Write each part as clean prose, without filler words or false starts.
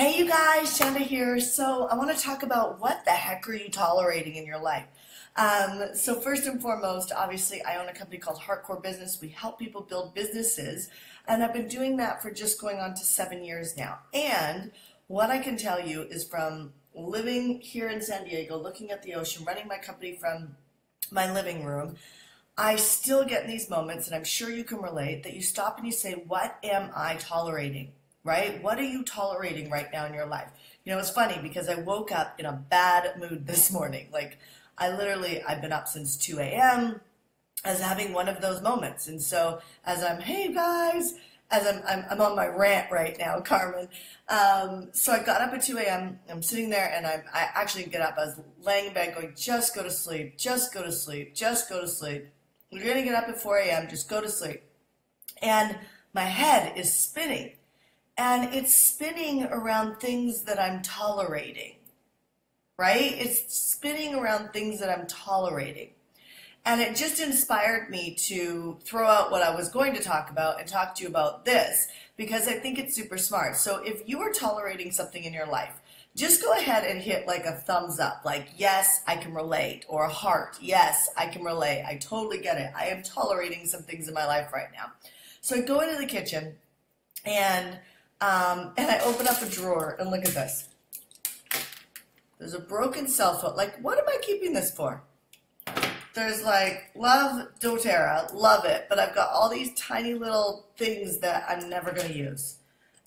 Hey you guys, Shanda here. So I want to talk about what the heck are you tolerating in your life? So first and foremost, obviously I own a company called Hardcore Business. We help people build businesses, and I've been doing that for just going on to 7 years now. And what I can tell you is from living here in San Diego, looking at the ocean, running my company from my living room, I still get in these moments, and I'm sure you can relate, that you stop and you say, what am I tolerating? Right? What are you tolerating right now in your life? You know, it's funny because I woke up in a bad mood this morning. Like, I've been up since 2 a.m. as having one of those moments. And so as hey guys, as I'm on my rant right now, Carmen. So I got up at 2 a.m. I'm sitting there and I actually get up. I was laying in bed going, just go to sleep, just go to sleep, just go to sleep. You're going to get up at 4 a.m., just go to sleep. And my head is spinning. And it's spinning around things that I'm tolerating, right? It's spinning around things that I'm tolerating. And it just inspired me to throw out what I was going to talk about and talk to you about this, because I think it's super smart. So if you are tolerating something in your life, just go ahead and hit like a thumbs up, like, yes, I can relate, or a heart, yes, I can relate. I totally get it. I am tolerating some things in my life right now. So I go into the kitchen and I open up a drawer and look at this. There's a broken cell phone. Like, what am I keeping this for? There's like, love doTERRA, love it, but I've got all these tiny little things that I'm never going to use.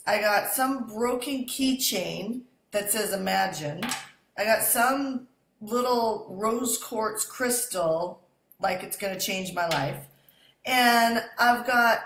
I got some broken keychain that says Imagine. I got some little rose quartz crystal, like it's going to change my life. And I've got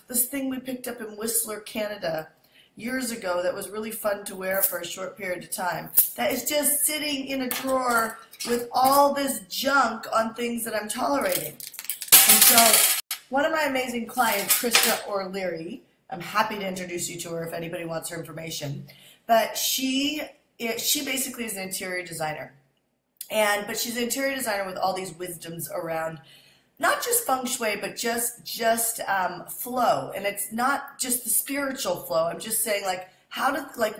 this thing we picked up in Whistler, Canada years ago that was really fun to wear for a short period of time. That is just sitting in a drawer with all this junk on things that I'm tolerating. And so one of my amazing clients, Krista O'Leary, I'm happy to introduce you to her if anybody wants her information, but she basically is an interior designer. But she's an interior designer with all these wisdoms around not just feng shui, but just flow. And it's not just the spiritual flow. I'm just saying, like,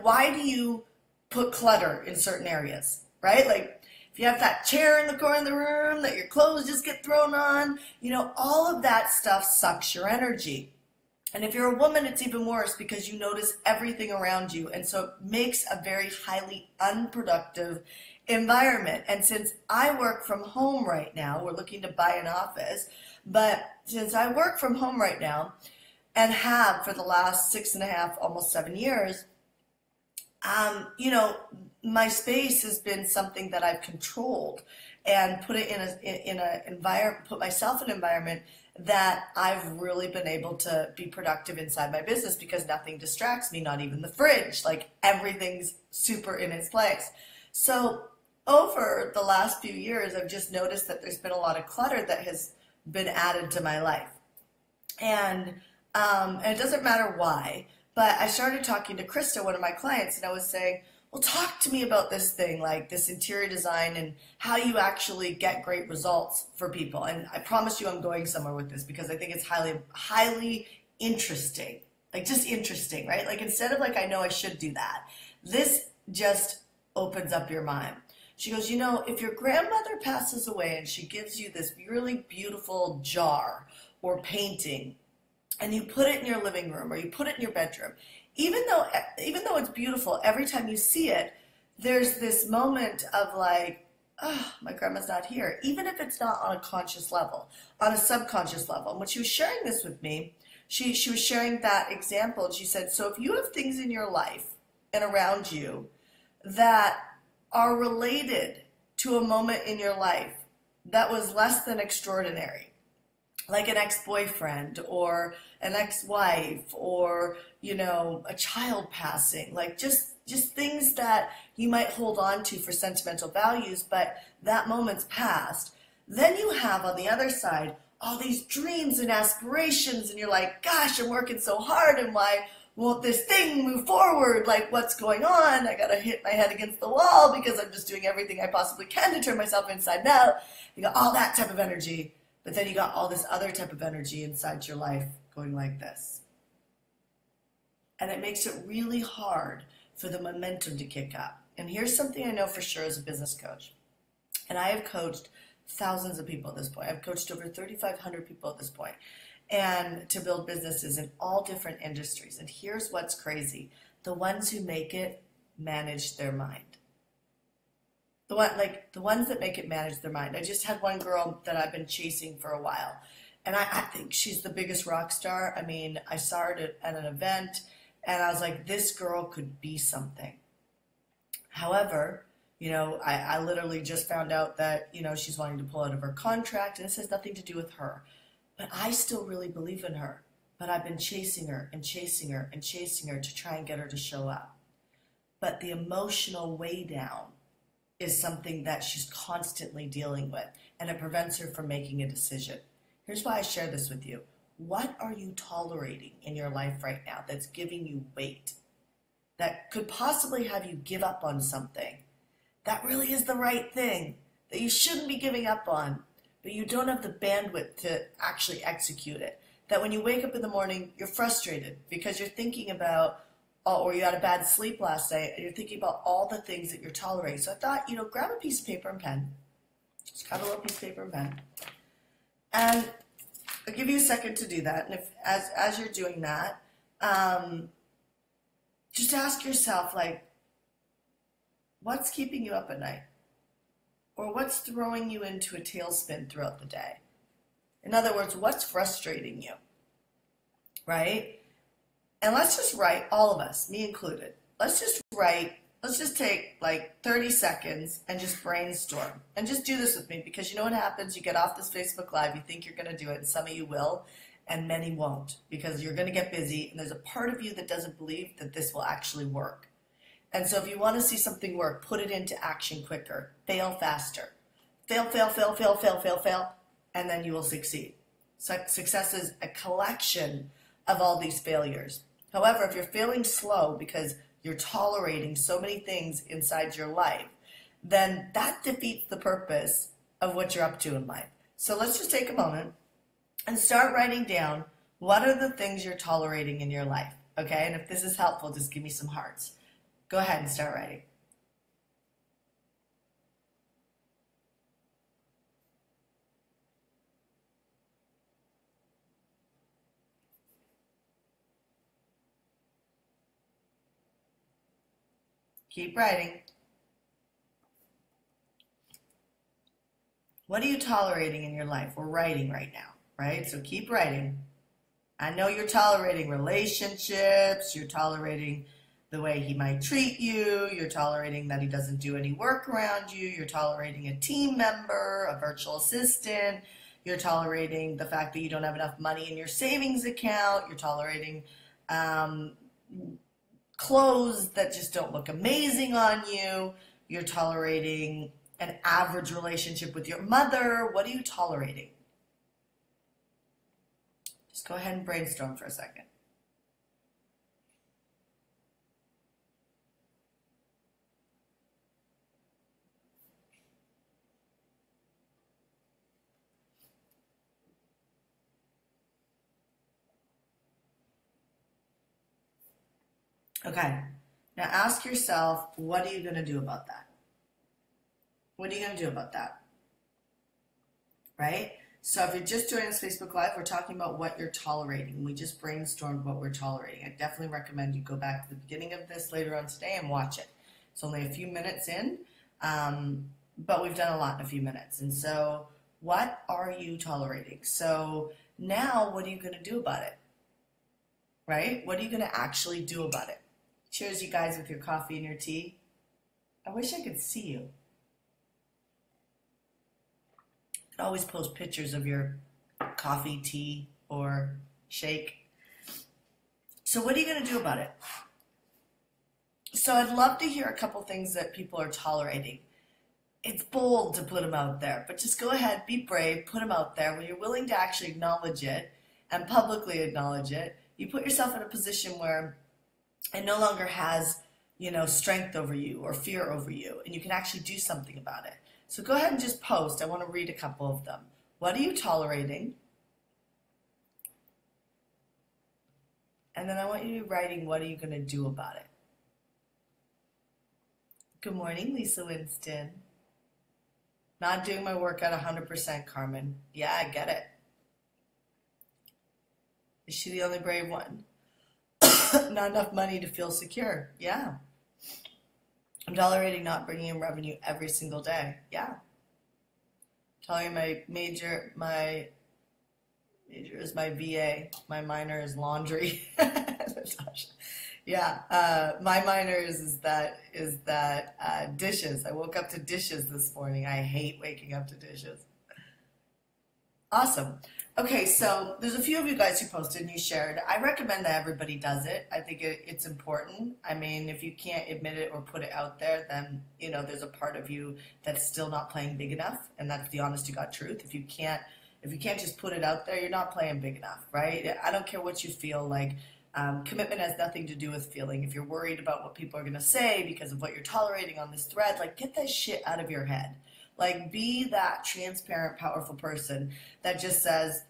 why do you put clutter in certain areas, right? Like, if you have that chair in the corner of the room that your clothes just get thrown on, you know, all of that stuff sucks your energy. And if you're a woman, it's even worse because you notice everything around you. And so it makes a very highly unproductive environment. And since I work from home right now, we're looking to buy an office, but since I work from home right now and have for the last 6.5, almost 7 years, you know, my space has been something that I've controlled and put it in a environment, put myself in an environment that I've really been able to be productive inside my business because nothing distracts me, not even the fridge. Like, everything's super in its place. So over the last few years, I've just noticed that there's been a lot of clutter that has been added to my life. And it doesn't matter why, but I started talking to Krista, one of my clients, and I was saying, well, talk to me about this thing, like this interior design and how you actually get great results for people. And I promise you I'm going somewhere with this because I think it's highly interesting. Like, just interesting, right? Like, instead of like, I know I should do that, this just opens up your mind. She goes, you know, if your grandmother passes away and she gives you this really beautiful jar or painting, and you put it in your living room or you put it in your bedroom, even though it's beautiful, every time you see it, there's this moment of like, oh, my grandma's not here, even if it's not on a conscious level, on a subconscious level. And when she was sharing this with me, she was sharing that example, and she said, so if you have things in your life and around you that are related to a moment in your life that was less than extraordinary, like an ex-boyfriend or an ex-wife or, you know, a child passing, like just things that you might hold on to for sentimental values, but that moment's past. Then you have on the other side all these dreams and aspirations, and you're like, gosh, I'm working so hard, and why won't this thing move forward? Like, what's going on? I gotta hit my head against the wall because I'm just doing everything I possibly can to turn myself inside out. You got all that type of energy. But then you got all this other type of energy inside your life going like this. And it makes it really hard for the momentum to kick up. And here's something I know for sure as a business coach. And I have coached thousands of people at this point. I've coached over 3,500 people at this point, and to build businesses in all different industries. And here's what's crazy. The ones who make it manage their mind. The ones that make it manage their mind. I just had one girl that I've been chasing for a while, and I think she's the biggest rock star. I mean, I saw her at an event, and I was like, this girl could be something. However, I literally just found out that, she's wanting to pull out of her contract, and this has nothing to do with her. But I still really believe in her. But I've been chasing her and chasing her and chasing her to try and get her to show up. But the emotional weigh down is something that she's constantly dealing with, and it prevents her from making a decision. Here's why I share this with you. What are you tolerating in your life right now that's giving you weight, that could possibly have you give up on something that really is the right thing, that you shouldn't be giving up on, but you don't have the bandwidth to actually execute it? That when you wake up in the morning, you're frustrated because you're thinking about, or you had a bad sleep last night, and you're thinking about all the things that you're tolerating. So I thought, grab a piece of paper and pen. Just grab a little piece of paper and pen. And I'll give you a second to do that. And if as you're doing that, just ask yourself, what's keeping you up at night? Or what's throwing you into a tailspin throughout the day? In other words, what's frustrating you, right? And let's just write, all of us, me included, let's just take 30 seconds and just brainstorm. And just do this with me, because you know what happens? You get off this Facebook Live, you think you're going to do it, and some of you will, and many won't, because you're going to get busy, and there's a part of you that doesn't believe that this will actually work. And so if you want to see something work, put it into action quicker. Fail faster. Fail, fail, fail, fail, fail, fail, fail, and then you will succeed. So success is a collection of all these failures. However, if you're failing slow because you're tolerating so many things inside your life, then that defeats the purpose of what you're up to in life. So let's just take a moment and start writing down, what are the things you're tolerating in your life, okay? And if this is helpful, just give me some hearts. Go ahead and start writing. Keep writing. What are you tolerating in your life? We're writing right now, right? So keep writing. I know you're tolerating relationships, you're tolerating the way he might treat you, you're tolerating that he doesn't do any work around you, you're tolerating a team member, a virtual assistant, you're tolerating the fact that you don't have enough money in your savings account, you're tolerating clothes that just don't look amazing on you, you're tolerating an average relationship with your mother. What are you tolerating? Just go ahead and brainstorm for a second. Okay, now ask yourself, what are you going to do about that? What are you going to do about that? Right? So if you're just joining this Facebook Live, we're talking about what you're tolerating. We just brainstormed what we're tolerating. I definitely recommend you go back to the beginning of this later on today and watch it. It's only a few minutes in, but we've done a lot in a few minutes. And so what are you tolerating? So now what are you going to do about it? Right? What are you going to actually do about it? Cheers, you guys, with your coffee and your tea. I wish I could see you. You could always post pictures of your coffee, tea, or shake. So what are you going to do about it? So I'd love to hear a couple things that people are tolerating. It's bold to put them out there, but just go ahead, be brave, put them out there. When you're willing to actually acknowledge it and publicly acknowledge it, you put yourself in a position where it no longer has, strength over you or fear over you, and you can actually do something about it. So go ahead and just post. I want to read a couple of them. What are you tolerating? And then I want you to be writing, what are you going to do about it? Good morning, Lisa Winston. Not doing my work at 100%, Carmen. Yeah, I get it. Is she the only brave one? Not enough money to feel secure. Yeah. I'm tolerating not bringing in revenue every single day. Yeah. Telling my major is my VA. My minor is laundry. Yeah. My minor is that dishes. I woke up to dishes this morning. I hate waking up to dishes. Awesome. Okay, so there's a few of you guys who posted and you shared. I recommend that everybody does it. I think it's important. I mean, if you can't admit it or put it out there, then, you know, there's a part of you that's still not playing big enough, and that's the honest to God truth. If you can't just put it out there, you're not playing big enough, right? I don't care what you feel like. Commitment has nothing to do with feeling. If you're worried about what people are going to say because of what you're tolerating on this thread, like, get that shit out of your head. Like, be that transparent, powerful person that just says,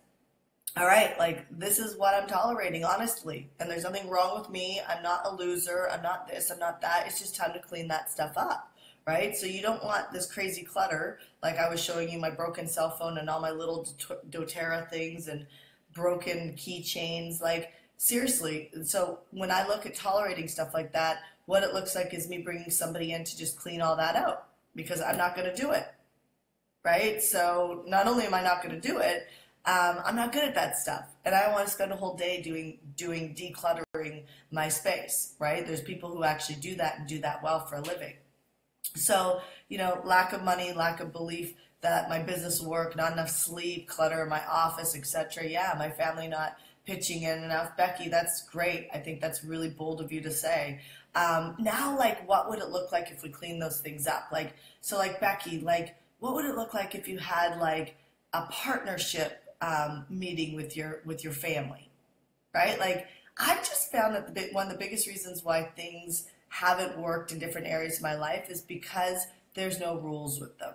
all right, like, this is what I'm tolerating, honestly. And there's nothing wrong with me. I'm not a loser. I'm not this. I'm not that. It's just time to clean that stuff up, right? So you don't want this crazy clutter. Like, I was showing you my broken cell phone and all my little doTERRA things and broken keychains. Like, seriously. So when I look at tolerating stuff like that, what it looks like is me bringing somebody in to just clean all that out, because I'm not going to do it. Right? So not only am I not going to do it, I'm not good at that stuff. And I want to spend a whole day doing decluttering my space, right? There's people who actually do that and do that well for a living. So, you know, lack of money, lack of belief that my business will work, not enough sleep, clutter in my office, etc. Yeah, my family not pitching in enough. Becky, that's great. I think that's really bold of you to say. Now, like, what would it look like if we clean those things up? Like, so like, Becky, like, what would it look like if you had like a partnership meeting with your family, right? Like, I've just found that one of the biggest reasons why things haven't worked in different areas of my life is because there's no rules with them,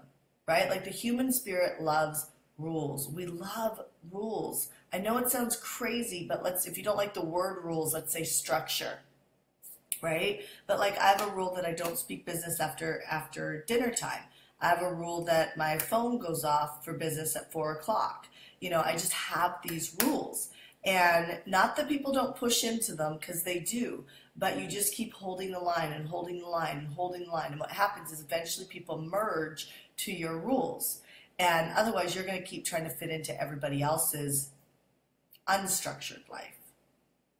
right? Like, the human spirit loves rules. We love rules. I know it sounds crazy, but if you don't like the word rules, let's say structure, right? But like, I have a rule that I don't speak business after dinner time. I have a rule that my phone goes off for business at 4 o'clock. You know, I just have these rules. And not that people don't push into them, because they do, but you just keep holding the line and holding the line and holding the line. And what happens is eventually people merge to your rules. And otherwise, you're going to keep trying to fit into everybody else's unstructured life,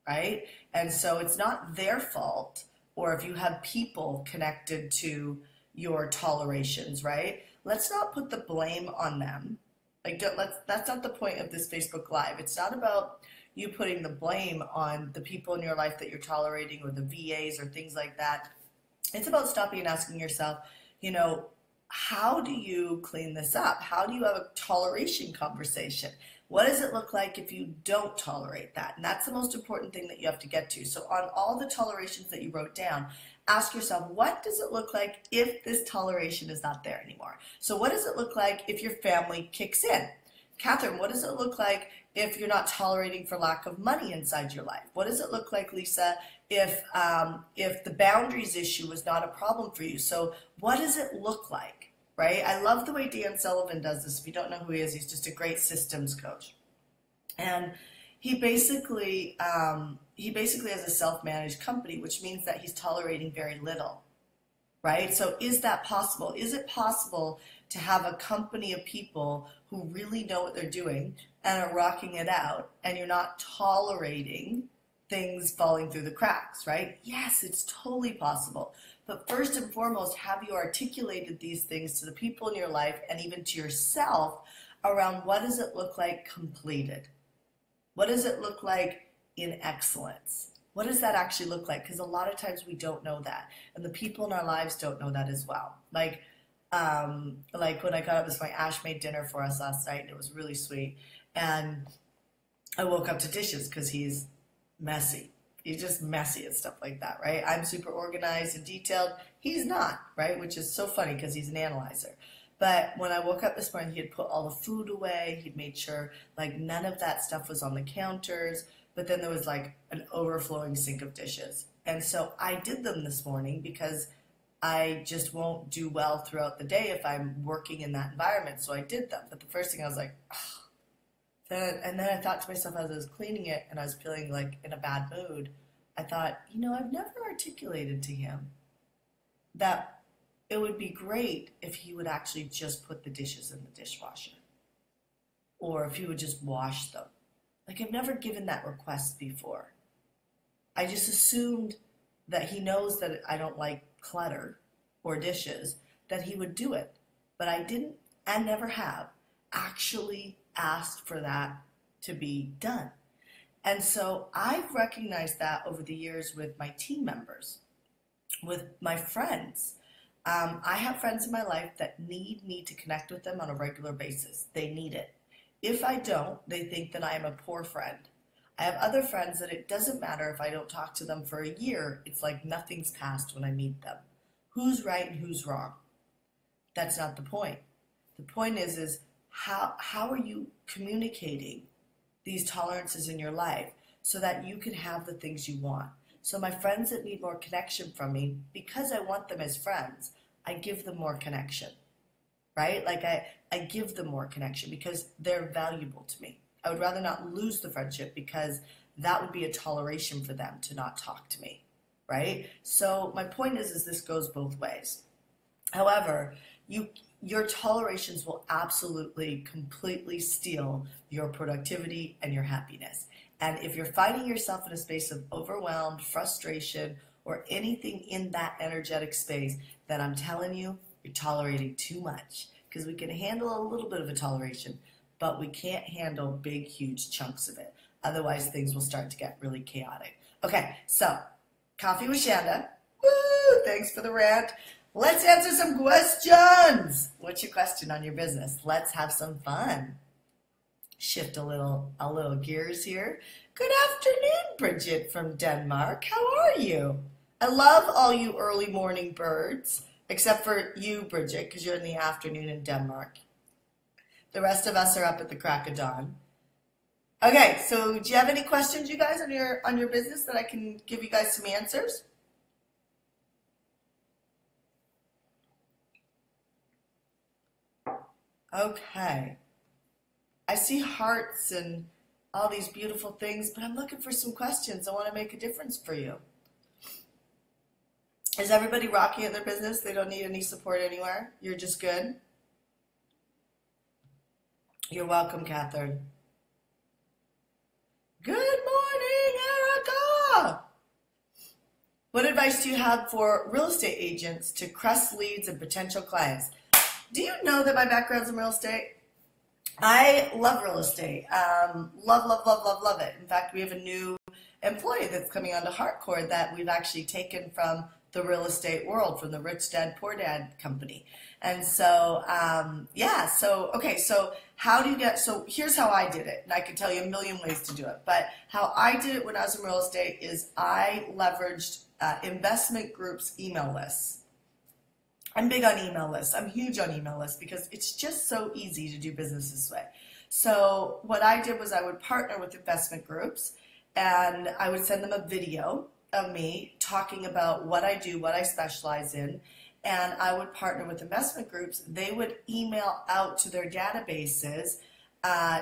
right? And so it's not their fault, or if you have people connected to your tolerations, right? Let's not put the blame on them. Like, that's not the point of this Facebook Live. It's not about you putting the blame on the people in your life that you're tolerating, or the VAs or things like that. It's about stopping and asking yourself, you know, how do you clean this up? How do you have a toleration conversation? What does it look like if you don't tolerate that? And that's the most important thing that you have to get to. So on all the tolerations that you wrote down, ask yourself, what does it look like if this toleration is not there anymore? So what does it look like if your family kicks in? Catherine, what does it look like if you're not tolerating for lack of money inside your life? What does it look like, Lisa, if the boundaries issue was not a problem for you? So what does it look like, right? I love the way Dan Sullivan does this. If you don't know who he is, he's just a great systems coach. And he basically has a self-managed company, which means that he's tolerating very little, right? So is that possible? Is it possible to have a company of people who really know what they're doing and are rocking it out, and you're not tolerating things falling through the cracks, right? Yes, it's totally possible. But first and foremost, have you articulated these things to the people in your life and even to yourself around what does it look like completed? What does it look like in excellence? What does that actually look like? Because a lot of times we don't know that. And the people in our lives don't know that as well. Like when I got up, my Ash made dinner for us last night, and it was really sweet. And I woke up to dishes because he's messy. He's just messy and stuff like that, right? I'm super organized and detailed. He's not, right? Which is so funny because he's an analyzer. But when I woke up this morning, he had put all the food away. He'd made sure like none of that stuff was on the counters. but then there was like an overflowing sink of dishes. And so I did them this morning because I just won't do well throughout the day if I'm working in that environment. So I did them. But the first thing I was like, oh. And then I thought to myself as I was cleaning it and I was feeling like in a bad mood, I thought, I've never articulated to him that it would be great if he would actually just put the dishes in the dishwasher or if he would just wash them. Like, I've never given that request before. I just assumed that he knows that I don't like clutter or dishes, that he would do it. But I didn't, and never have, actually asked for that to be done. And so I've recognized that over the years with my team members, with my friends. I have friends in my life that need me to connect with them on a regular basis. They need it. If I don't, they think that I am a poor friend. I have other friends that it doesn't matter if I don't talk to them for a year. It's like nothing's passed when I meet them. Who's right and who's wrong? That's not the point. The point is how are you communicating these tolerances in your life so that you can have the things you want? So my friends that need more connection from me, because I want them as friends, I give them more connection, right? Like I give them more connection because they're valuable to me. I would rather not lose the friendship because that would be a toleration for them to not talk to me, right? So my point is this goes both ways. However, your tolerations will absolutely, completely steal your productivity and your happiness. And if you're finding yourself in a space of overwhelmed, frustration, or anything in that energetic space, then I'm telling you, you're tolerating too much. Because we can handle a little bit of a toleration, but we can't handle big, huge chunks of it. Otherwise, things will start to get really chaotic. Okay, so, Coffee with Shanda. Woo! Thanks for the rant. Let's answer some questions. What's your question on your business? Let's have some fun. Shift a little gears here. Good afternoon, Bridget from Denmark. How are you? I love all you early morning birds, except for you, Bridget, because you're in the afternoon in Denmark. The rest of us are up at the crack of dawn. Okay, so do you have any questions, you guys, on your business that I can give you guys some answers? Okay. I see hearts and all these beautiful things, but I'm looking for some questions. I want to make a difference for you. Is everybody rocking at their business? They don't need any support anywhere? You're just good? You're welcome, Catherine. Good morning, Erica! What advice do you have for real estate agents to crush leads and potential clients? Do you know that my background's in real estate? I love real estate. Love it. In fact, we have a new employee that's coming onto Hardcore that we've actually taken from the real estate world, from the Rich Dad, Poor Dad company. And so, so how do you so here's how I did it. And I could tell you a million ways to do it. But how I did it when I was in real estate is I leveraged investment groups' email lists. I'm big on email lists. I'm huge on email lists because it's just so easy to do business this way. So what I did was I would partner with investment groups and I would send them a video of me talking about what I do, what I specialize in, and I would partner with investment groups. They would email out to their databases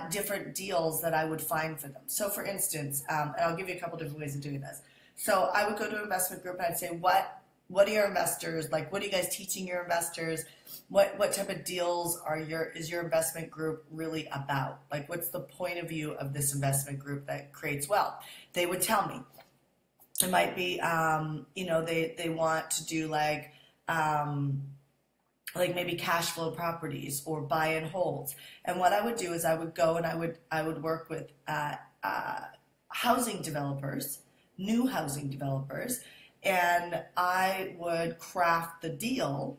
different deals that I would find for them. So for instance, and I'll give you a couple different ways of doing this. So I would go to an investment group and I'd say, what are your investors like? What are you guys teaching your investors? What type of deals is your investment group really about? Like, what's the point of view of this investment group that creates wealth? They would tell me. It might be, they want to do like maybe cash flow properties or buy and holds. And what I would do is I would go and I would work with housing developers, new housing developers, and I would craft the deal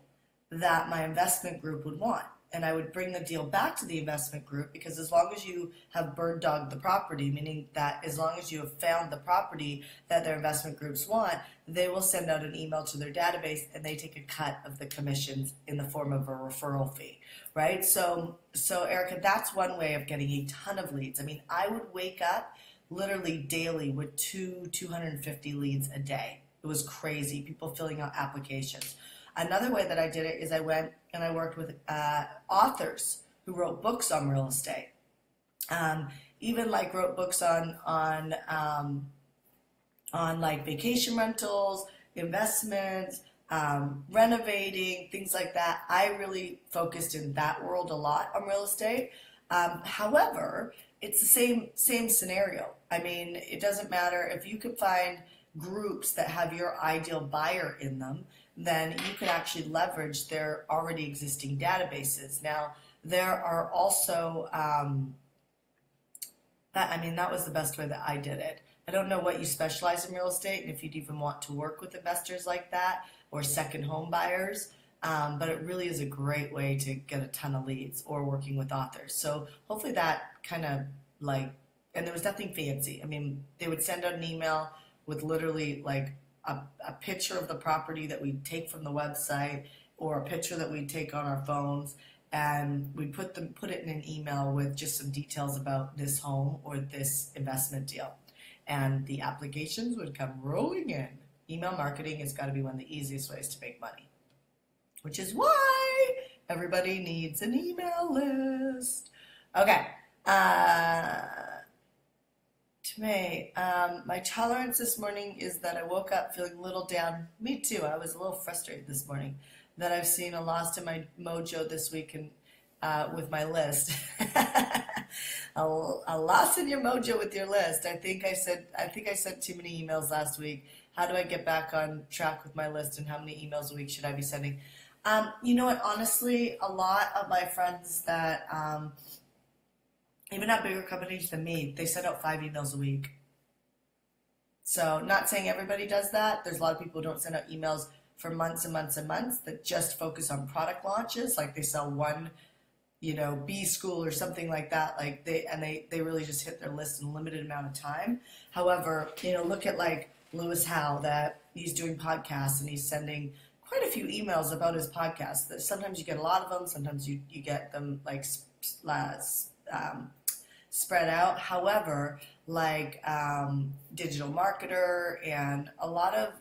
that my investment group would want. And I would bring the deal back to the investment group because as long as you have bird dogged the property, meaning that as long as you have found the property that their investment groups want, they will send out an email to their database and they take a cut of the commissions in the form of a referral fee, right? So Erica, that's one way of getting a ton of leads. I mean, I would wake up literally daily with 250 leads a day. It was crazy. People filling out applications. Another way that I did it is I went and I worked with authors who wrote books on real estate. Even like wrote books on like vacation rentals, investments, renovating, things like that. I really focused in that world a lot on real estate. However, it's the same scenario. I mean, it doesn't matter if you could find groups that have your ideal buyer in them, then you could actually leverage their already existing databases. Now, there are also, that was the best way that I did it. I don't know what you specialize in real estate and if you'd even want to work with investors like that or second home buyers, but it really is a great way to get a ton of leads or working with authors. So hopefully that kind of like, and there was nothing fancy. I mean, they would send out an email with literally like a picture of the property that we'd take from the website or a picture that we'd take on our phones, and we'd put it in an email with just some details about this home or this investment deal. And the applications would come rolling in. Email marketing has got to be one of the easiest ways to make money, which is why everybody needs an email list. Okay. My tolerance this morning is that I woke up feeling a little down. Me too. I was a little frustrated this morning that I've seen a loss in my mojo this week and with my list. a loss in your mojo with your list. I think I sent too many emails last week. How do I get back on track with my list, and how many emails a week should I be sending? You know what? Honestly, a lot of my friends that even at bigger companies than me, they send out 5 emails a week. So not saying everybody does that. There's a lot of people who don't send out emails for months and months and months that just focus on product launches. Like they sell one, B school or something like that. Like they really just hit their list in a limited amount of time. However, look at like Lewis Howe, that he's doing podcasts and he's sending quite a few emails about his podcast. That sometimes you get a lot of them, sometimes you get them like spread out. However, like digital marketer and a lot of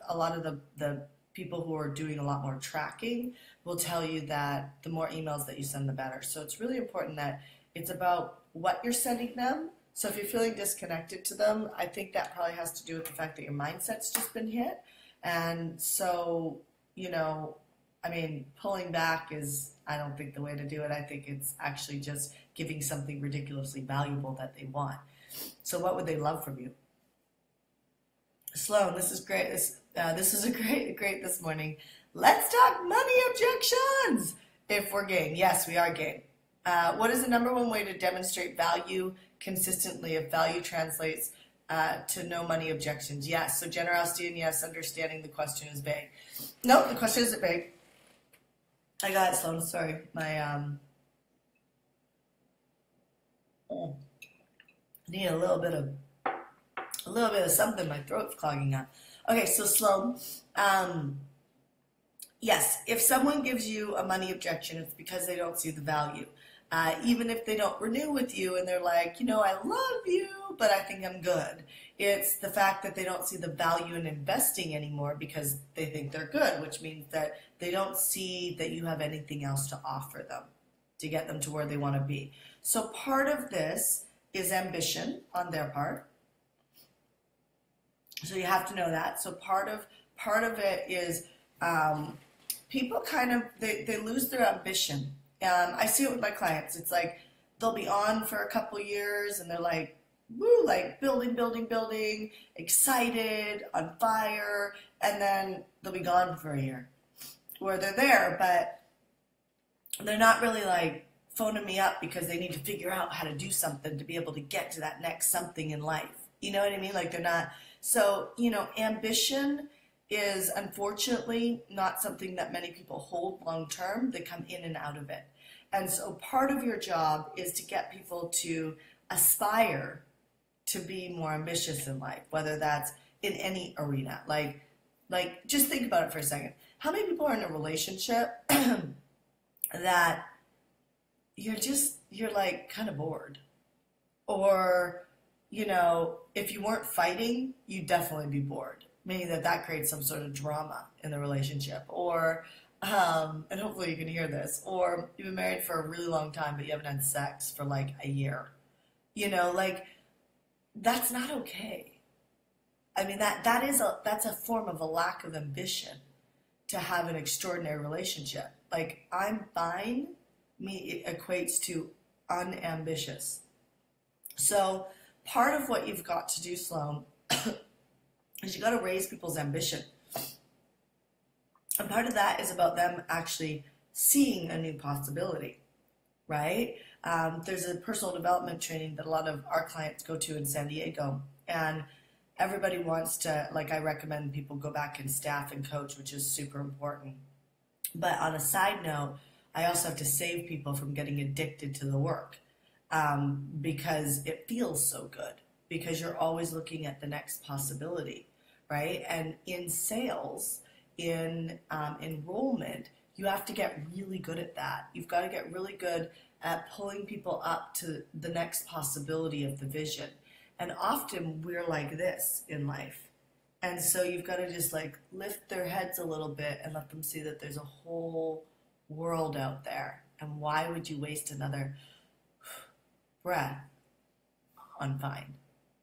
the people who are doing a lot more tracking will tell you that the more emails that you send, the better. So it's really important that it's about what you're sending them. So if you're feeling disconnected to them, I think that probably has to do with the fact that your mindset's just been hit. And so, pulling back is, I don't think, the way to do it. I think it's actually just giving something ridiculously valuable that they want. So what would they love from you? Sloan, this is great. This is a great this morning. Let's talk money objections. If we're game. Yes, we are game. What is the number one way to demonstrate value consistently if value translates to no money objections? Yes. So generosity and yes, understanding the question is vague. No, the question isn't vague. I got it, Sloan. Sorry. I need a little bit of something. My throat's clogging up. Okay, so Sloan. Yes, if someone gives you a money objection, it's because they don't see the value. Even if they don't renew with you and they're like, I love you, but I think I'm good. It's the fact that they don't see the value in investing anymore because they think they're good, which means that they don't see that you have anything else to offer them to get them to where they want to be. So part of this is ambition on their part. So you have to know that. So part of it is people kind of, they lose their ambition. I see it with my clients. It's like they'll be on for a couple years and they're like, woo, like building, excited, on fire, and then they'll be gone for a year. Where they're there, but they're not really like phoning me up because they need to figure out how to do something to be able to get to that next something in life. You know what I mean? Like they're not. So, ambition is unfortunately not something that many people hold long term. They come in and out of it. And so part of your job is to get people to aspire to be more ambitious in life, whether that's in any arena. Like just think about it for a second. How many people are in a relationship that you're like kind of bored? Or if you weren't fighting, you'd definitely be bored, meaning that that creates some sort of drama in the relationship. Or, and hopefully you can hear this, or you've been married for a really long time, but you haven't had sex for like a year. Like that's not okay. I mean, that's a form of a lack of ambition to have an extraordinary relationship. Like, I'm fine, me, it equates to unambitious. So part of what you've got to do, Sloan, is you got to raise people's ambition. And part of that is about them actually seeing a new possibility, right? There's a personal development training that a lot of our clients go to in San Diego, and everybody wants to, like, I recommend people go back and staff and coach, which is super important. But on a side note, I also have to save people from getting addicted to the work, because it feels so good, because you're always looking at the next possibility, right? And in sales, in enrollment, you have to get really good at that. You've got to get really good at pulling people up to the next possibility of the vision. And often we're like this in life. And so you've got to just like lift their heads a little bit and let them see that there's a whole world out there. And why would you waste another breath on fine,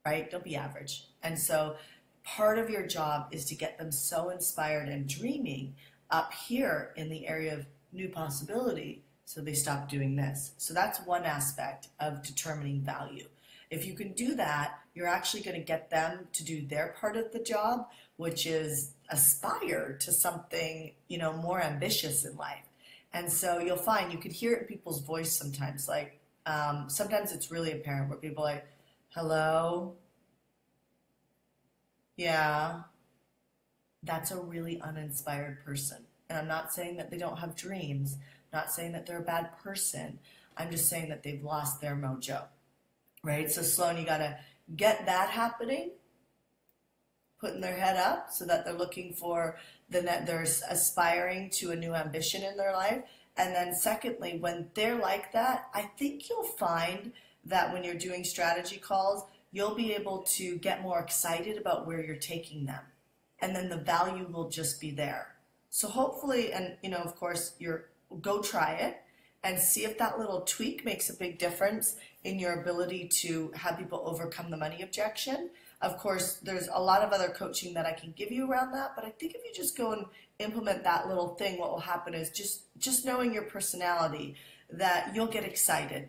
right? Don't be average. And so part of your job is to get them so inspired and dreaming up here in the area of new possibility so they stop doing this. So that's one aspect of determining value. If you can do that, you're actually going to get them to do their part of the job, which is aspire to something, more ambitious in life. And so you'll find you can hear it in people's voice sometimes. Like, sometimes it's really apparent where people are like, hello? Yeah. That's a really uninspired person. And I'm not saying that they don't have dreams. I'm not saying that they're a bad person. I'm just saying that they've lost their mojo. Right? So Sloan, you got to get that happening, putting their head up so that they're looking for they're aspiring to a new ambition in their life. And then secondly, when they're like that, I think you'll find that when you're doing strategy calls, you'll be able to get more excited about where you're taking them. And then the value will just be there. So hopefully, and of course, go try it and see if that little tweak makes a big difference in your ability to have people overcome the money objection. Of course, there's a lot of other coaching that I can give you around that, but I think if you just go and implement that little thing, what will happen is just knowing your personality, that you'll get excited.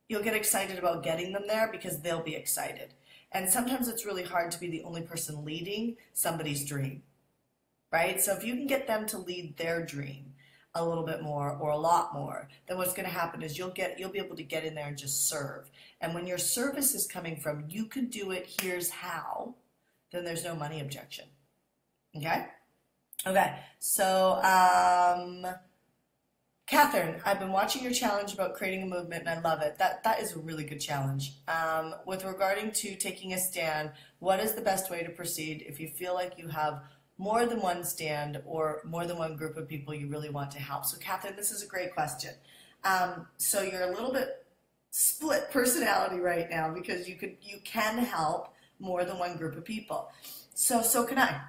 You'll get excited about getting them there because they'll be excited. And sometimes it's really hard to be the only person leading somebody's dream, right? So if you can get them to lead their dream a little bit more or a lot more, then what's going to happen is you'll be able to get in there and just serve. And when your service is coming from, you can do it, here's how, then there's no money objection. Okay? Okay, so Catherine, I've been watching your challenge about creating a movement and I love it. That is a really good challenge. With regarding to taking a stand, what is the best way to proceed if you feel like you have more than one stand or more than one group of people you really want to help? So Catherine, this is a great question. So you're a little bit split personality right now because you can help more than one group of people. So can I.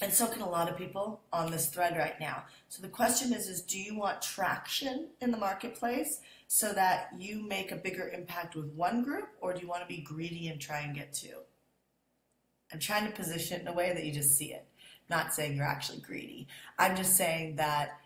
And so can a lot of people on this thread right now. So the question is do you want traction in the marketplace so that you make a bigger impact with one group, or do you want to be greedy and try and get two? I'm trying to position it in a way that you just see it. Not saying you're actually greedy. I'm just saying that,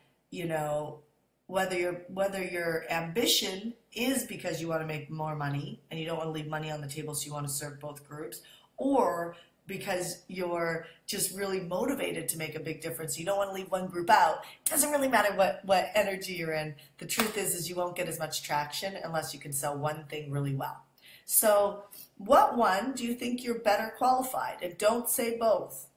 whether your ambition is because you want to make more money and you don't want to leave money on the table so you want to serve both groups, or because you're just really motivated to make a big difference, you don't want to leave one group out. It doesn't really matter what energy you're in. The truth is you won't get as much traction unless you can sell one thing really well. So what one do you think you're better qualified? And don't say both.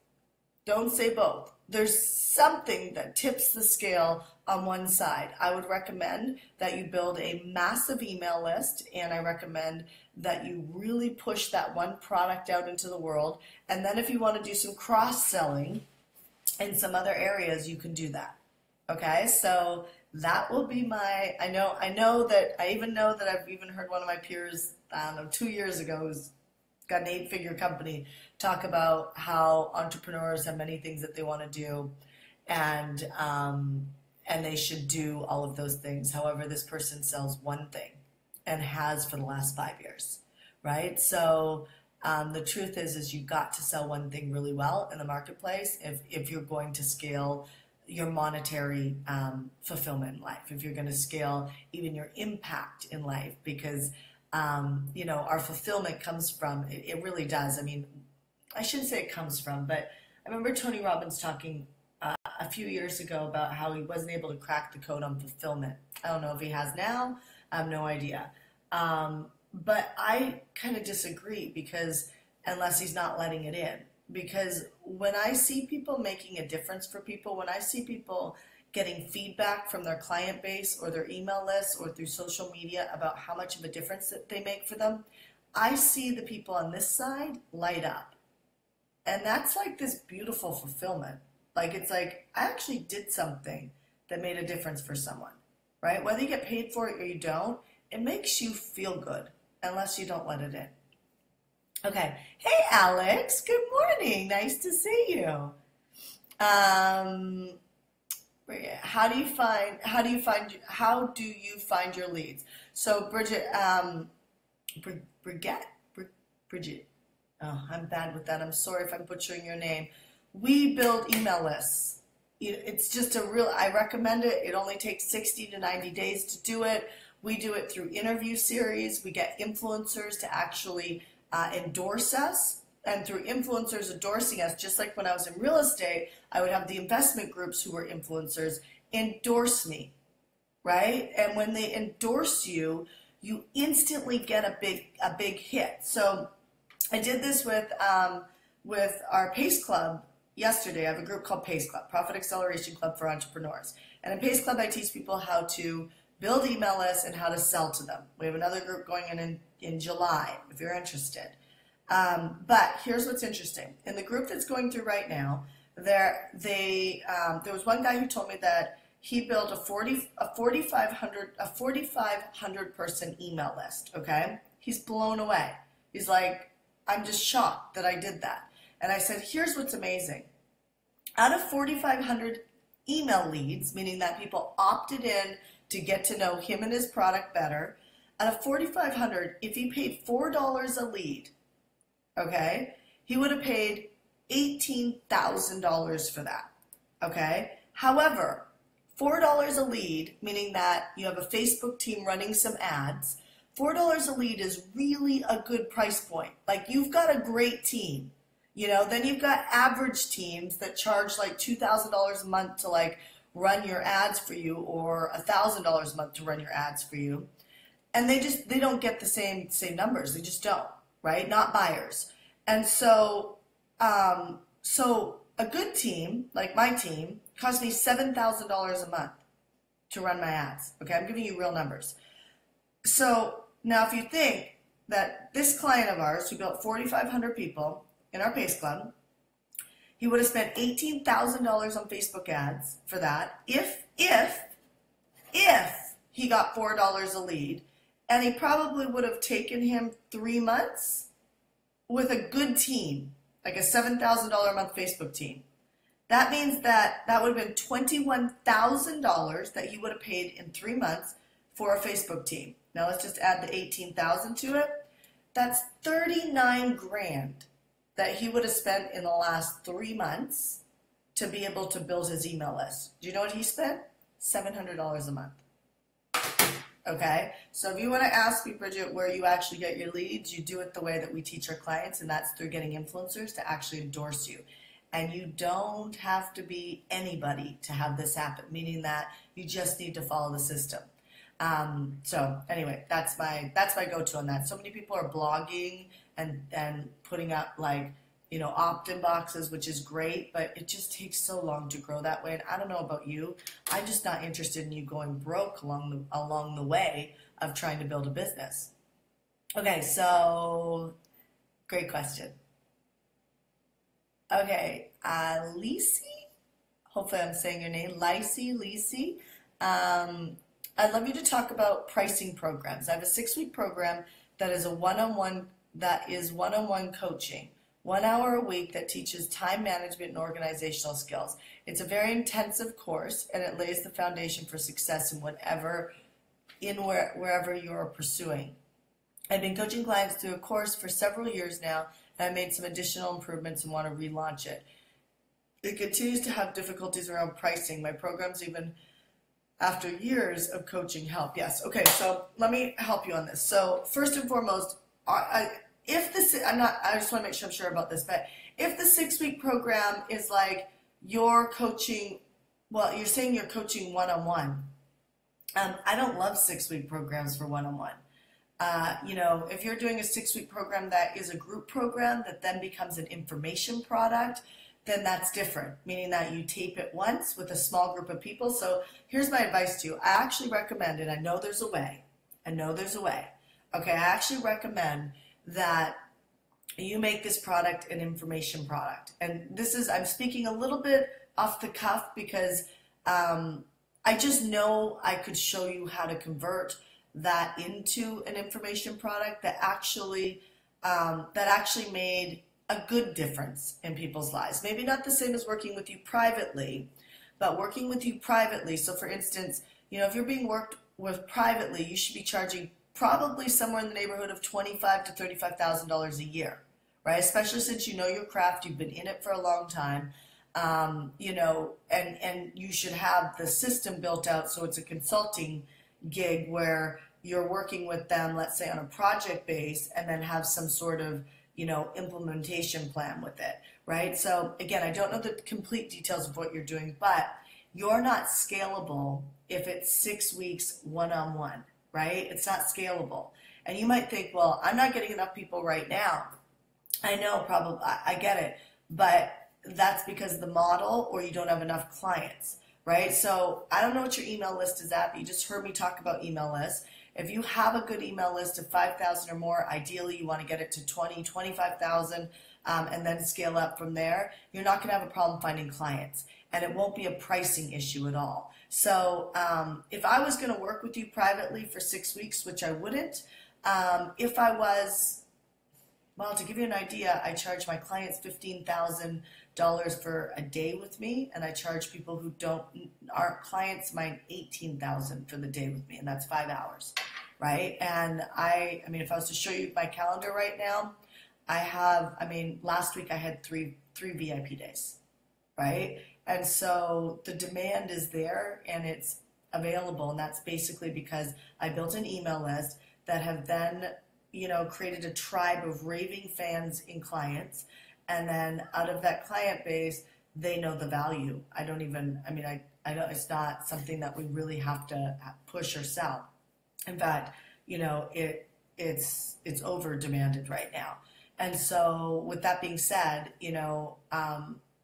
Don't say both. There's something that tips the scale on one side. I would recommend that you build a massive email list, and I recommend that you really push that one product out into the world. And then if you want to do some cross-selling in some other areas, you can do that. Okay, so that will be I know that I've even heard one of my peers, I don't know, 2 years ago, who's got an 8-figure company, talk about how entrepreneurs have many things that they want to do, and they should do all of those things. However, this person sells one thing and has for the last 5 years, right? So the truth is you've got to sell one thing really well in the marketplace if you're going to scale your monetary fulfillment in life, if you're going to scale even your impact in life, because our fulfillment comes from, it really does. I mean, I shouldn't say it comes from, but I remember Tony Robbins talking a few years ago about how he wasn't able to crack the code on fulfillment. I don't know if he has now. I have no idea. But I kind of disagree, because unless he's not letting it in, because when I see people making a difference for people, when I see people getting feedback from their client base or their email list or through social media about how much of a difference that they make for them, I see the people on this side light up. And that's like this beautiful fulfillment. Like, it's like, I actually did something that made a difference for someone, right? Whether you get paid for it or you don't, it makes you feel good unless you don't let it in. Okay. Hey, Alex. Good morning. Nice to see you. How do you find your leads? So Bridget, Bridget. Oh, I'm bad with that. I'm sorry if I'm butchering your name. We build email lists. It's just I recommend it. It only takes 60 to 90 days to do it. We do it through interview series. We get influencers to actually endorse us. And through influencers endorsing us, just like when I was in real estate, I would have the investment groups who were influencers endorse me, right? And when they endorse you, you instantly get a big hit. So I did this with our PACE Club yesterday. I have a group called PACE Club, Profit Acceleration Club for Entrepreneurs. And in PACE Club, I teach people how to build email lists and how to sell to them. We have another group going in July, if you're interested. But here's what's interesting. In the group that's going through right now, there was one guy who told me that he built a 4,500 person email list. Okay, he's blown away. He's like, I'm just shocked that I did that. And I said, here's what's amazing. Out of 4,500 email leads, meaning that people opted in to get to know him and his product better, out of 4,500, if he paid $4 a lead, okay, he would have paid $18,000 for that, okay? However, $4 a lead, meaning that you have a Facebook team running some ads, $4 a lead is really a good price point. Like, you've got a great team, then you've got average teams that charge like $2,000 a month to like run your ads for you, or $1,000 a month to run your ads for you. And they don't get the same numbers. They just don't, right? Not buyers. And so a good team, like my team, cost me $7,000 a month to run my ads. Okay, I'm giving you real numbers. So now if you think that this client of ours, who built 4,500 people in our PACE Club, he would have spent $18,000 on Facebook ads for that if he got $4 a lead, and he probably would have taken him 3 months with a good team, like a $7,000 a month Facebook team. That means that would have been $21,000 that he would have paid in 3 months for a Facebook team. Now let's just add the $18,000 to it. That's 39 grand that he would have spent in the last 3 months to be able to build his email list. Do you know what he spent? $700 a month. Okay, so if you want to ask me, Bridget, where you actually get your leads, you do it the way that we teach our clients, and that's through getting influencers to actually endorse you. And you don't have to be anybody to have this happen, meaning that you just need to follow the system. So anyway, that's my go-to on that. So many people are blogging and putting up like, opt-in boxes, which is great, but it just takes so long to grow that way. And I don't know about you, I'm just not interested in you going broke along the way of trying to build a business. Okay, so great question. Okay, Lisi, hopefully I'm saying your name, Lisi. I'd love you to talk about pricing programs. I have a 6-week program that is a one-on-one that is one-on-one coaching, 1 hour a week that teaches time management and organizational skills. It's a very intensive course, and it lays the foundation for success in wherever you're pursuing. I've been coaching clients through a course for several years now, and I made some additional improvements and want to relaunch it. It continues to have difficulties around pricing. My programs, even after years of coaching, help. Yes. Okay. So let me help you on this. So first and foremost, I just want to make sure I'm sure about this, but if the 6-week program is like you're coaching, well, you're saying you're coaching one-on-one. I don't love 6-week programs for one-on-one. If you're doing a 6-week program that is a group program that then becomes an information product, then that's different, meaning that you tape it once with a small group of people. So here's my advice to you. I actually recommend, and I know there's a way. Okay, I actually recommend that you make this product an information product. And I'm speaking a little bit off the cuff because I just know I could show you how to convert that into an information product that actually made a good difference in people's lives. Maybe not the same as working with you privately, but working with you privately. So for instance, if you're being worked with privately, you should be charging probably somewhere in the neighborhood of $25,000 to $35,000 a year, right? Especially since you know your craft, you've been in it for a long time, and you should have the system built out so it's a consulting gig where you're working with them, let's say on a project base, and then have some sort of implementation plan with it, right? So again, I don't know the complete details of what you're doing, but you're not scalable if it's 6 weeks one-on-one, right? It's not scalable. And you might think, well, I'm not getting enough people right now. I know, probably, I get it, but that's because of the model or you don't have enough clients, right? So I don't know what your email list is at, but you just heard me talk about email lists. If you have a good email list of 5,000 or more, ideally you want to get it to 20, 25,000 and then scale up from there. You're not going to have a problem finding clients, and it won't be a pricing issue at all. So if I was going to work with you privately for 6 weeks, which I wouldn't, if I was, well, to give you an idea, I charge my clients $15,000 for a day with me, and I charge people who aren't clients mine $18,000 for the day with me, and that's 5 hours, right? And I mean, if I was to show you my calendar right now, last week I had three VIP days, right? And so the demand is there and it's available, and that's basically because I built an email list that have then created a tribe of raving fans and clients, and then out of that client base, they know the value. I know it's not something that we really have to push or sell. In fact, it's over demanded right now. And so with that being said, a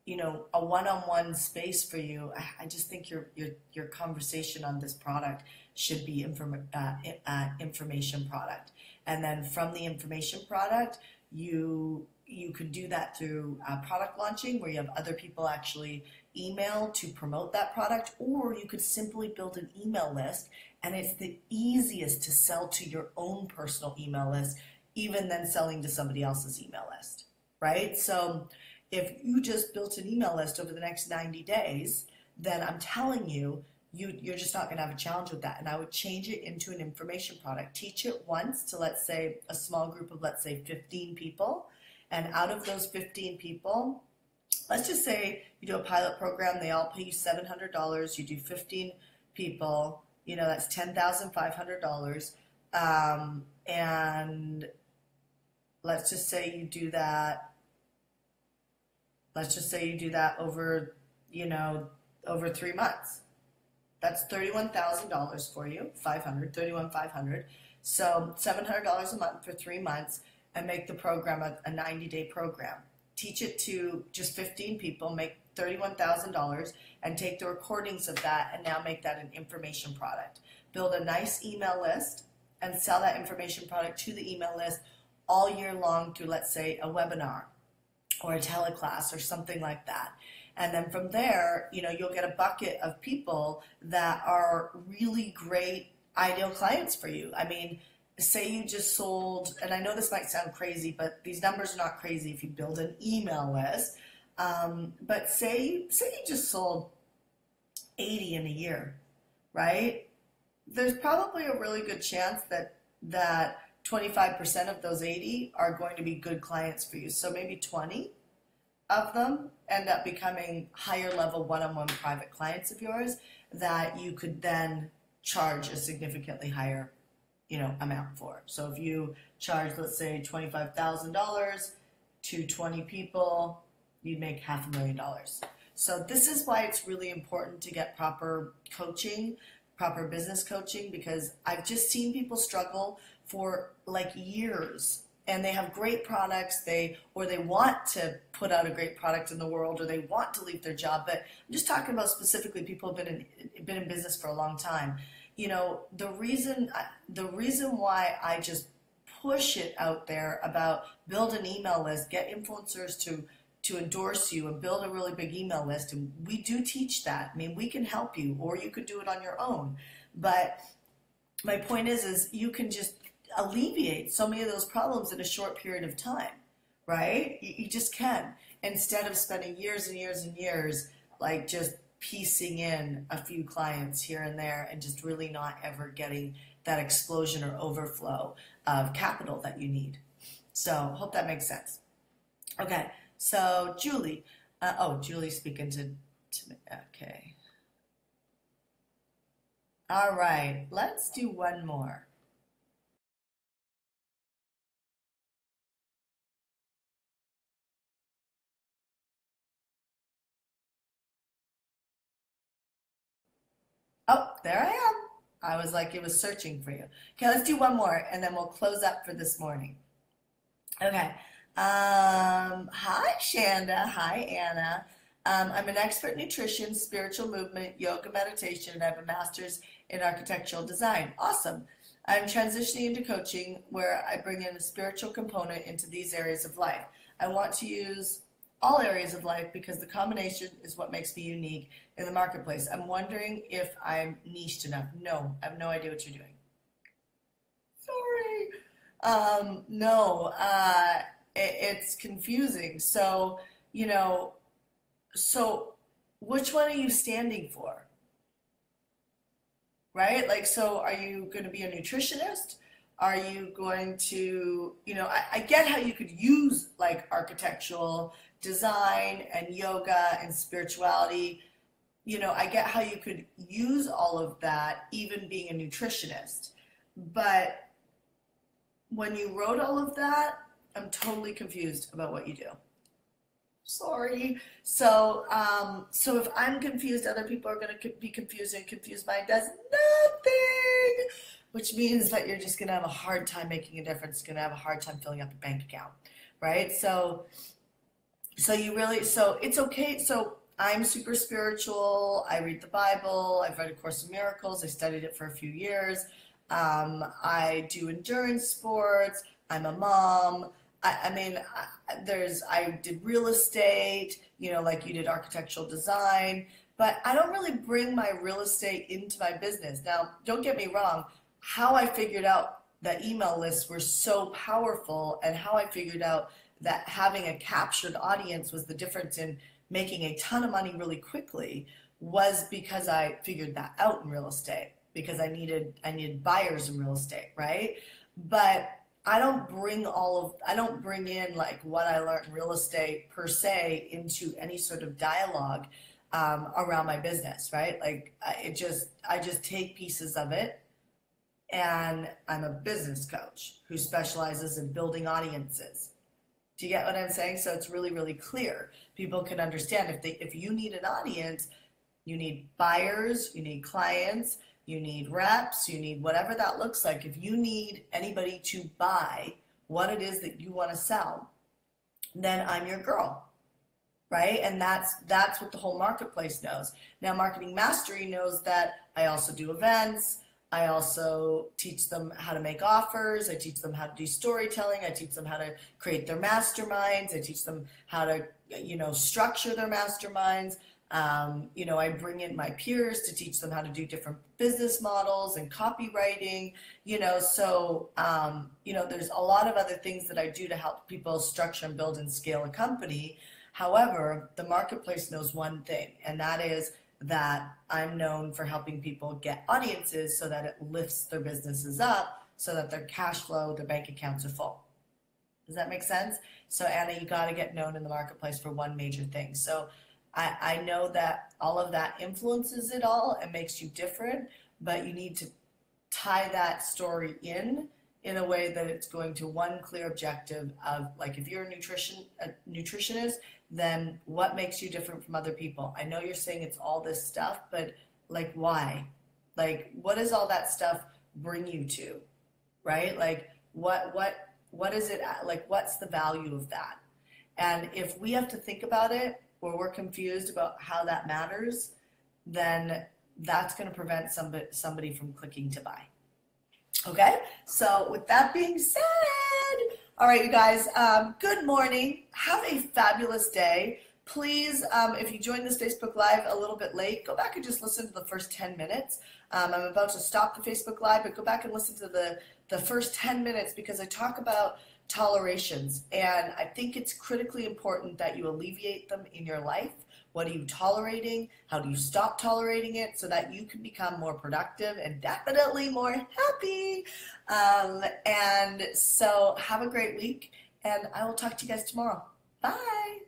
one-on-one space for you, I just think your conversation on this product should be information product. And then from the information product, you could do that through product launching, where you have other people actually email to promote that product, or you could simply build an email list, and it's the easiest to sell to your own personal email list, even than selling to somebody else's email list, right? So if you just built an email list over the next 90 days, then I'm telling you, you're just not going to have a challenge with that. And I would change it into an information product. Teach it once to, let's say, a small group of, let's say, 15 people. And out of those 15 people, let's just say you do a pilot program, they all pay you $700. You do 15 people, that's $10,500. And let's just say you do that. Let's just say you do that over 3 months. That's $31,000 for you, $31,500. So $700 a month for 3 months, and make the program a 90-day program. Teach it to just 15 people, make $31,000, and take the recordings of that and now make that an information product. Build a nice email list and sell that information product to the email list all year long through, let's say, a webinar or a teleclass or something like that. And then from there, you'll get a bucket of people that are really great ideal clients for you. I mean, say you just sold, and I know this might sound crazy, but these numbers are not crazy if you build an email list. But say you just sold 80 in a year, right? There's probably a really good chance that 25% of those 80 are going to be good clients for you. So maybe 20 of them end up becoming higher level one-on-one private clients of yours that you could then charge a significantly higher, amount for. So if you charge, let's say, $25,000 to 20 people, you'd make $500,000. So this is why it's really important to get proper coaching, proper business coaching, because I've just seen people struggle for like years, and they have great products, they want to put out a great product in the world, or they want to leave their job. But I'm just talking about specifically people who've been in business for a long time. The reason why I just push it out there about build an email list, get influencers to endorse you, and build a really big email list. And we do teach that. I mean, we can help you, or you could do it on your own. But my point is you can just alleviate so many of those problems in a short period of time, right? You just can, instead of spending years and years and years like just piecing in a few clients here and there and just really not ever getting that explosion or overflow of capital that you need. So hope that makes sense. Okay, so Julie, Julie's speaking to me. Okay. All right, let's do one more. Oh, there I am. I was like, it was searching for you. Okay, let's do one more, and then we'll close up for this morning. Okay. Hi, Shanda. Hi, Anna. I'm an expert in nutrition, spiritual movement, yoga, meditation, and I have a master's in architectural design. Awesome. I'm transitioning into coaching where I bring in a spiritual component into these areas of life. I want to use all areas of life because the combination is what makes me unique in the marketplace. I'm wondering if I'm niched enough. No, I have no idea what you're doing. Sorry. No, it's confusing. So, so which one are you standing for? Right? Like, so are you going to be a nutritionist? Are you going to, I get how you could use like architectural design and yoga and spirituality. I get how you could use all of that, even being a nutritionist. But when you wrote all of that, I'm totally confused about what you do. Sorry. So, so if I'm confused, other people are going to be confused, and confused mind does nothing, which means that you're just going to have a hard time making a difference, going to have a hard time filling up a bank account, right? So it's okay. So I'm super spiritual. I read the Bible. I've read A Course in Miracles. I studied it for a few years. I do endurance sports. I'm a mom. I did real estate, like you did architectural design, but I don't really bring my real estate into my business. Now, don't get me wrong, how I figured out that email lists were so powerful, and how I figured out that having a captured audience was the difference in making a ton of money really quickly, was because I figured that out in real estate, because I needed buyers in real estate, right? But I don't bring in like what I learned in real estate per se into any sort of dialogue around my business, right? Like I just take pieces of it, and I'm a business coach who specializes in building audiences. Do you get what I'm saying? So it's really, really clear. People can understand if you need an audience, you need buyers, you need clients, you need reps, you need whatever that looks like. If you need anybody to buy what it is that you want to sell, then I'm your girl, right? And that's what the whole marketplace knows. Now, Marketing Mastery knows that I also do events. I also teach them how to make offers. I teach them how to do storytelling. I teach them how to create their masterminds. I teach them how to, structure their masterminds. I bring in my peers to teach them how to do different business models and copywriting, there's a lot of other things that I do to help people structure and build and scale a company. However, the marketplace knows one thing, and that is that I'm known for helping people get audiences so that it lifts their businesses up so that their cash flow, their bank accounts are full. Does that make sense? So Anna, you got to get known in the marketplace for one major thing. So I know that all of that influences it all and makes you different, but you need to tie that story in a way that it's going to one clear objective of, like, if you're a nutritionist, then what makes you different from other people? I know you're saying it's all this stuff, but like, why? Like, what does all that stuff bring you to, right? Like, what is it, like, what's the value of that? And if we have to think about it, or we're confused about how that matters, then that's going to prevent somebody from clicking to buy. Okay, so with that being said, all right, you guys, good morning. Have a fabulous day. Please, if you joined this Facebook Live a little bit late, go back and just listen to the first 10 minutes. I'm about to stop the Facebook Live, but go back and listen to the first 10 minutes because I talk about tolerations, and I think it's critically important that you alleviate them in your life. What are you tolerating? How do you stop tolerating it so that you can become more productive and definitely more happy? And so have a great week, and I will talk to you guys tomorrow. Bye.